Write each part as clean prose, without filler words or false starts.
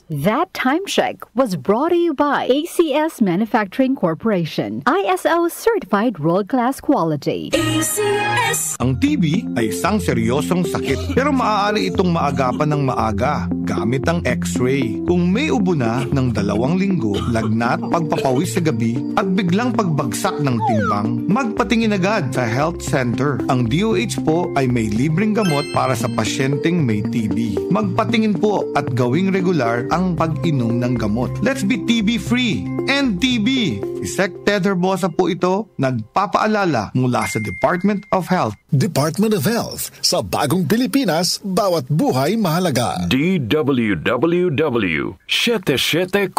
That time check was brought to you by ACS Manufacturing Corporation, ISO certified world-class quality. ACS. Ang TB ay isang seryosong sakit pero maaari itong maagapan ng maaga gamit ang X-ray. Kung may ubo na ng 2 linggo, lagnat, pagpapawis sa gabi at biglang pagbagsak ng timbang, magpatingin agad sa health center. Ang DOH po ay may libreng gamot para sa pasyenteng may TB. Magpatingin po at gawing regular ang pag-inom ng gamot. Let's be TB-free! End TB! Si Sec. Ted Herbosa po ito, nagpapaalala mula sa Department of Health. Department of Health, sa bagong Pilipinas, bawat buhay mahalaga. DWWW 774.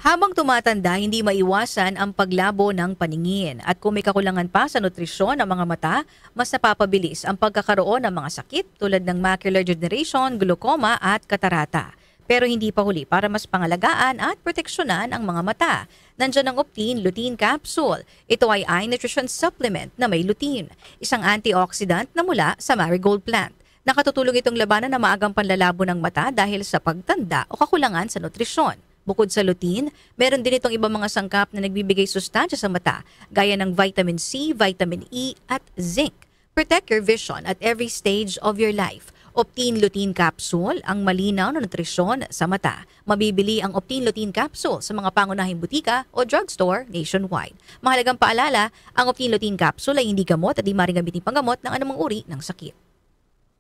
Habang tumatanda, hindi maiwasan ang paglabo ng paningin. At kung may kakulangan pa sa nutrisyon ng mga mata, mas napapabilis ang pagkakaroon ng mga sakit tulad ng macular degeneration, glaucoma at katarata. Pero hindi pa huli para mas pangalagaan at proteksyonan ang mga mata. Nandiyan ang Optine Lutein Capsule. Ito ay eye nutrition supplement na may lutein, isang antioxidant na mula sa marigold plant. Nakatutulong itong labanan ng maagang panlalabo ng mata dahil sa pagtanda o kakulangan sa nutrisyon. Bukod sa lutein, meron din itong ibang mga sangkap na nagbibigay sustansya sa mata, gaya ng vitamin C, vitamin E at zinc. Protect your vision at every stage of your life. Optine Lutein Capsule, ang malinaw na nutrisyon sa mata. Mabibili ang Optine Lutein Capsule sa mga pangunahing butika o drugstore nationwide. Mahalagang paalala, ang Optine Lutein Capsule ay hindi gamot at di maaaring gamitin panggamot ng anumang uri ng sakit.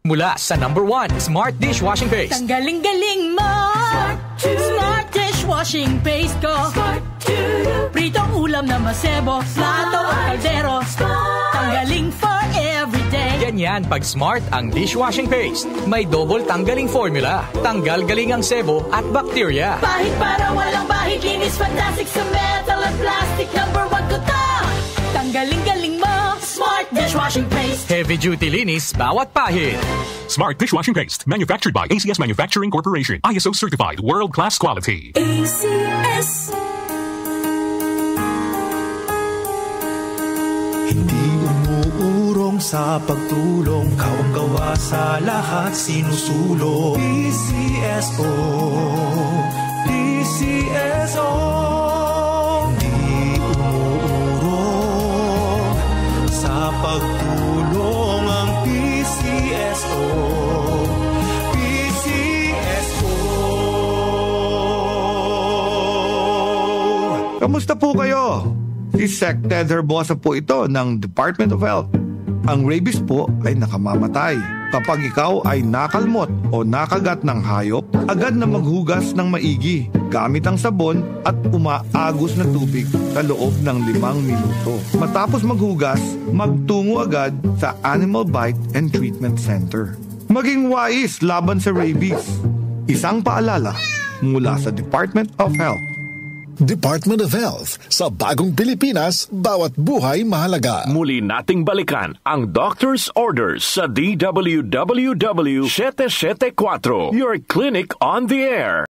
Mula sa #1 Smart Dishwashing Paste. Tanggaling-galing mo! Smart Dishwashing Paste ko. Pritong ulam na masebo, plato o kaldero. Tanggaling for everyday. Ganyan pag Smart ang dishwashing paste. May double tanggaling formula. Tanggal galing ang sebo at bacteria. Pahit para walang bahid, linis fantastic sa metal at plastic. #1 ko to. Tanggaling-galing mo, Smart Dishwashing Paste. Heavy duty linis bawat pahid. Smart Dishwashing Paste, manufactured by ACS Manufacturing Corporation. ISO certified world-class quality. ACS. Hindi umuurong sa pagtulong, kawang-gawa sa lahat sinusulong. PCSO, PCSO. Hindi umuurong sa pagtulong ang PCSO, PCSO. Kamusta po kayo? Si Sec. Ted Herbosa po ito ng Department of Health. Ang rabies po ay nakamamatay. Kapag ikaw ay nakalmot o nakagat ng hayop, agad na maghugas ng maigi gamit ang sabon at umaagos na tubig sa loob ng 5 minuto. Matapos maghugas, magtungo agad sa Animal Bite and Treatment Center. Maging wais laban sa rabies. Isang paalala mula sa Department of Health. Department of Health, sa bagong Pilipinas, bawat buhay mahalaga. Muli nating balikan ang Doctor's Orders sa DWWW 774, your clinic on the air.